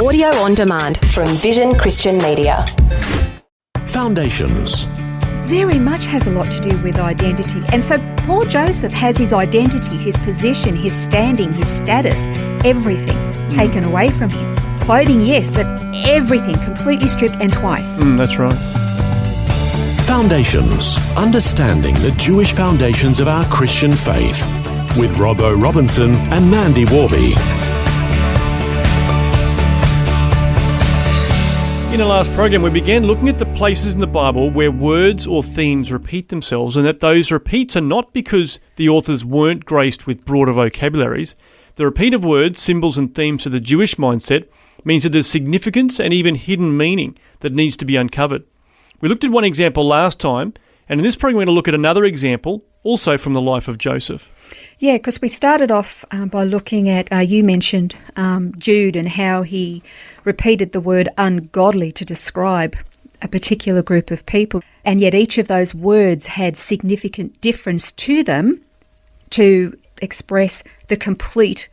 Audio on demand from Vision Christian Media. Foundations. Very much has a lot to do with identity. And so poor Joseph has his identity, his position, his standing, his status, everything taken away from him. Clothing, yes, but everything completely stripped, and twice. That's right. Foundations. Understanding the Jewish foundations of our Christian faith. With Robbo Robinson and Mandy Warby. In our last program, we began looking at the places in the Bible where words or themes repeat themselves, and that those repeats are not because the authors weren't graced with broader vocabularies. The repeat of words, symbols and themes to the Jewish mindset means that there's significance and even hidden meaning that needs to be uncovered. We looked at one example last time, and in this program we're going to look at another example, also from the life of Joseph. Yeah, because we started off by looking at, you mentioned Jude and how he repeated the word ungodly to describe a particular group of people. And yet each of those words had significant difference to them to express the complete,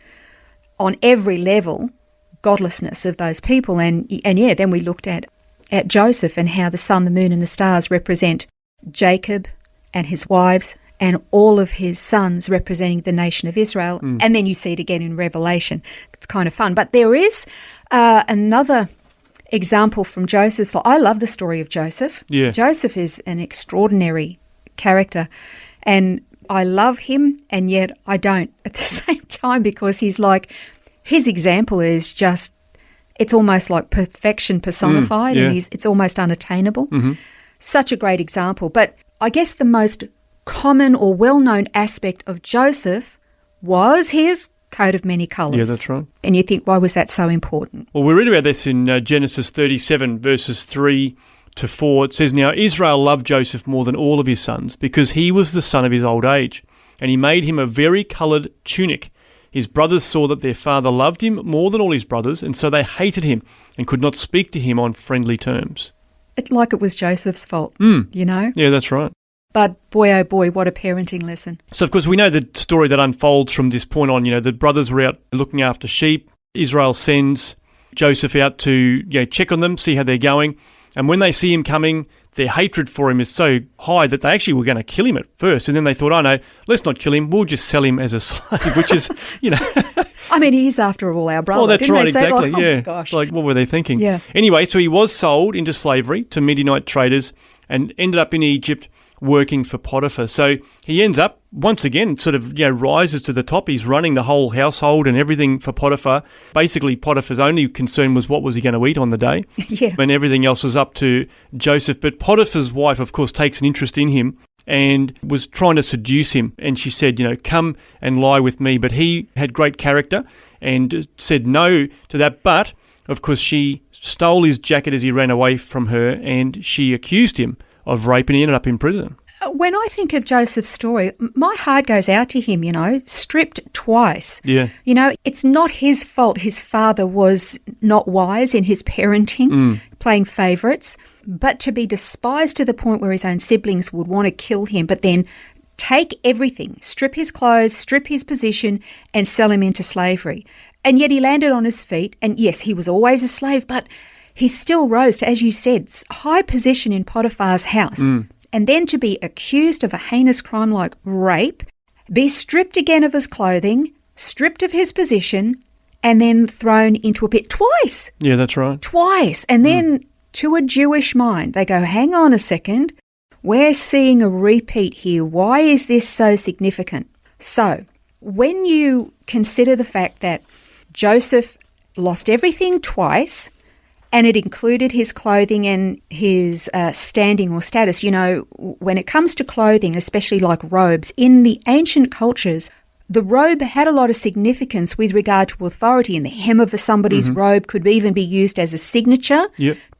on every level, godlessness of those people. And then we looked at Joseph and how the sun, the moon and the stars represent Jacob and his wives and all of his sons representing the nation of Israel. And then you see it again in Revelation. It's kind of fun. But there is another example from Joseph's life. I love the story of Joseph. Yeah. Joseph is an extraordinary character, and I love him, and yet I don't at the same time, because he's like, his example is just, it's almost like perfection personified, and it's almost unattainable. Such a great example. But I guess the most common or well-known aspect of Joseph was his coat of many colours. Yeah, that's right. And you think, why was that so important? Well, we read about this in Genesis 37, verses 3 to 4. It says, "Now Israel loved Joseph more than all of his sons, because he was the son of his old age, and he made him a vari-coloured tunic. His brothers saw that their father loved him more than all his brothers, and so they hated him and could not speak to him on friendly terms." Like it was Joseph's fault, you know? Yeah, that's right. But boy, oh boy, what a parenting lesson. So, of course, we know the story that unfolds from this point on. You know, the brothers were out looking after sheep. Israel sends Joseph out to check on them, see how they're going. And when they see him coming, their hatred for him is so high that they actually were going to kill him at first. And then they thought, oh no, let's not kill him. We'll just sell him as a slave, which is, I mean, he is, after all, our brother. Oh, that's didn't right, they say? exactly. Like, yeah. my gosh. Like, what were they thinking? Yeah. Anyway, so he was sold into slavery to Midianite traders and ended up in Egypt working for Potiphar. So he ends up, once again, sort of, rises to the top. He's running the whole household and everything for Potiphar. Basically, Potiphar's only concern was what was he going to eat on the day. Yeah. And everything else was up to Joseph. But Potiphar's wife, of course, takes an interest in him and was trying to seduce him. And she said, come and lie with me. But he had great character and said no to that. But, of course, she stole his jacket as he ran away from her, and she accused him of rape, and he ended up in prison. When I think of Joseph's story, my heart goes out to him, stripped twice. Yeah. It's not his fault his father was not wise in his parenting, playing favourites, but to be despised to the point where his own siblings would want to kill him, but then take everything, strip his clothes, strip his position, and sell him into slavery. And yet he landed on his feet, and yes, he was always a slave, but he still rose to, as you said, high position in Potiphar's house. And then to be accused of a heinous crime like rape, be stripped again of his clothing, stripped of his position, and then thrown into a pit twice. Yeah, that's right. Twice. And then to a Jewish mind, they go, hang on a second, we're seeing a repeat here. Why is this so significant? So when you consider the fact that Joseph lost everything twice, and it included his clothing and his standing or status. When it comes to clothing, especially like robes, in the ancient cultures, the robe had a lot of significance with regard to authority, and the hem of somebody's robe could even be used as a signature,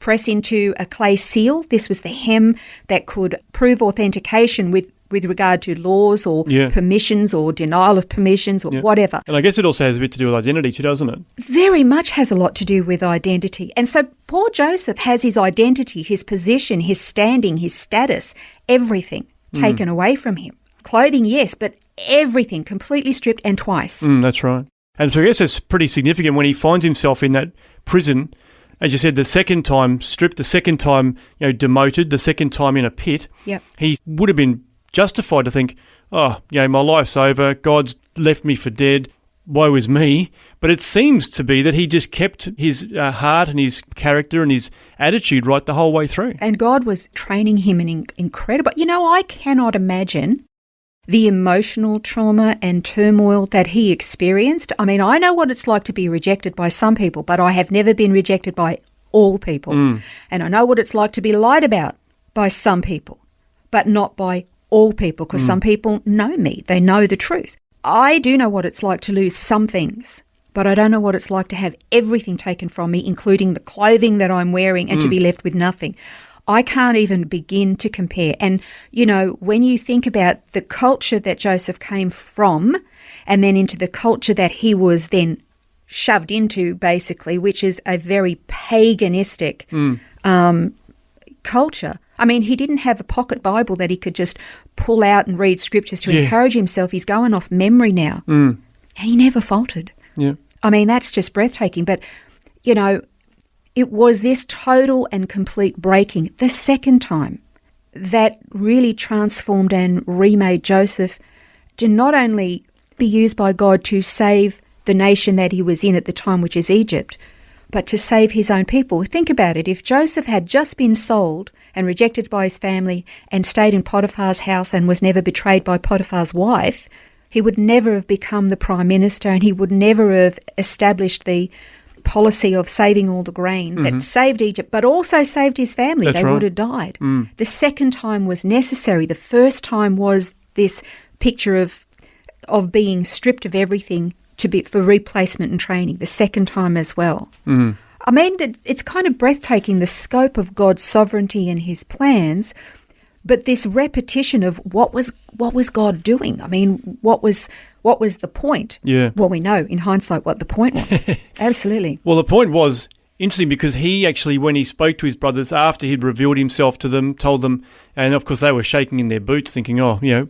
press into a clay seal. This was the hem that could prove authentication with regard to laws or permissions or denial of permissions or whatever. And I guess it also has a bit to do with identity too, doesn't it? Very much has a lot to do with identity. And so poor Joseph has his identity, his position, his standing, his status, everything taken away from him. Clothing, yes, but everything completely stripped, and twice. That's right. And so I guess it's pretty significant when he finds himself in that prison, as you said, the second time stripped, the second time demoted, the second time in a pit, Yep. he would have been justified to think, my life's over, God's left me for dead, woe is me. But it seems to be that he just kept his heart and his character and his attitude right the whole way through. And God was training him in incredible... I cannot imagine the emotional trauma and turmoil that he experienced. I mean, I know what it's like to be rejected by some people, but I have never been rejected by all people. And I know what it's like to be lied about by some people, but not by all people, because some people know me. They know the truth. I do know what it's like to lose some things, but I don't know what it's like to have everything taken from me, including the clothing that I'm wearing, and to be left with nothing. I can't even begin to compare. And, when you think about the culture that Joseph came from and then into the culture that he was then shoved into, basically, which is a very paganistic culture. I mean, he didn't have a pocket Bible that he could just pull out and read scriptures to encourage himself. He's going off memory now. And he never faltered. Yeah. I mean, that's just breathtaking. But, it was this total and complete breaking the second time that really transformed and remade Joseph to not only be used by God to save the nation that he was in at the time, which is Egypt, but to save his own people. Think about it. If Joseph had just been sold and rejected by his family and stayed in Potiphar's house and was never betrayed by Potiphar's wife, he would never have become the prime minister, and he would never have established the policy of saving all the grain that saved Egypt, but also saved his family. That's they right. would have died. The second time was necessary. The first time was this picture of being stripped of everything for replacement and training. The second time as well. I mean, it's kind of breathtaking, the scope of God's sovereignty and his plans, but this repetition of what was God doing? I mean, what was the point? Yeah. Well, we know in hindsight what the point was. Absolutely. Well, the point was interesting because he actually, when he spoke to his brothers after he'd revealed himself to them, told them, and of course they were shaking in their boots thinking,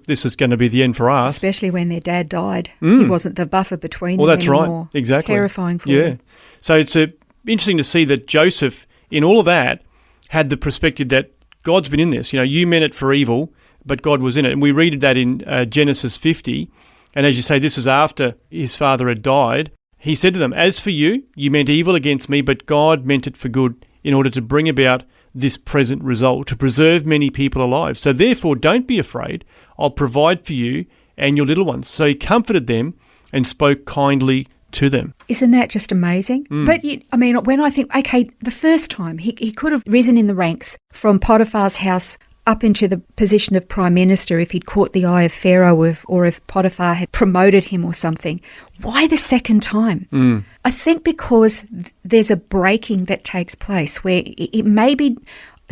this is going to be the end for us. Especially when their dad died. He wasn't the buffer between them that's anymore. right. Exactly. Terrifying for Yeah. them. So it's interesting to see that Joseph, in all of that, had the perspective that God's been in this. You meant it for evil, but God was in it. And we read that in Genesis 50. And as you say, this is after his father had died. He said to them, "As for you, you meant evil against me, but God meant it for good in order to bring about this present result, to preserve many people alive. So therefore, don't be afraid. I'll provide for you and your little ones." So he comforted them and spoke kindly to them. Isn't that just amazing? But, when I think, okay, the first time he could have risen in the ranks from Potiphar's house up into the position of prime minister if he'd caught the eye of Pharaoh or if Potiphar had promoted him or something. Why the second time? I think because there's a breaking that takes place where it may be,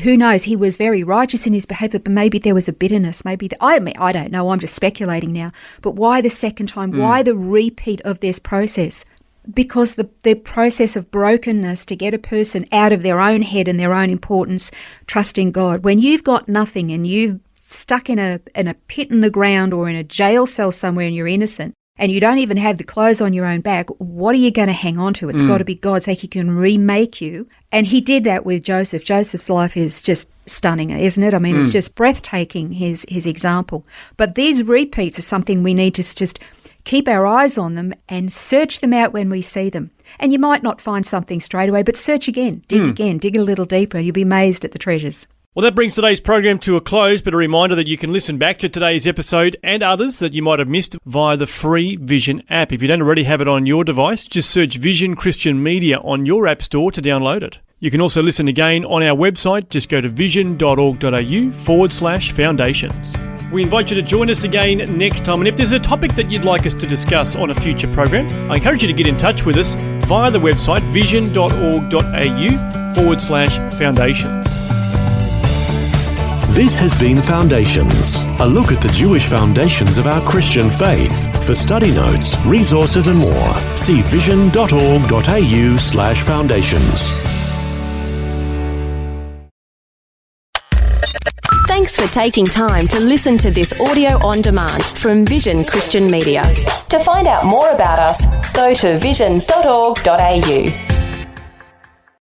who knows, he was very righteous in his behaviour, but maybe there was a bitterness. I don't know, I'm just speculating now. But why the second time? Why the repeat of this process? Because the process of brokenness to get a person out of their own head and their own importance, trusting God. When you've got nothing and you've stuck in a pit in the ground or in a jail cell somewhere and you're innocent and you don't even have the clothes on your own back, what are you going to hang on to? It's got to be God so he can remake you. And he did that with Joseph. Joseph's life is just stunning, isn't it? I mean, it's just breathtaking, his example. But these repeats are something we need to just keep our eyes on them and search them out when we see them. And you might not find something straight away, but search again, dig a little deeper, and you'll be amazed at the treasures. Well, that brings today's program to a close, but a reminder that you can listen back to today's episode and others that you might have missed via the free Vision app. If you don't already have it on your device, just search Vision Christian Media on your app store to download it. You can also listen again on our website. Just go to vision.org.au/foundations. We invite you to join us again next time. And if there's a topic that you'd like us to discuss on a future program, I encourage you to get in touch with us via the website vision.org.au/foundations. This has been Foundations, a look at the Jewish foundations of our Christian faith. For study notes, resources and more, see vision.org.au/foundations. Thanks for taking time to listen to this audio on demand from Vision Christian Media. To find out more about us, go to vision.org.au.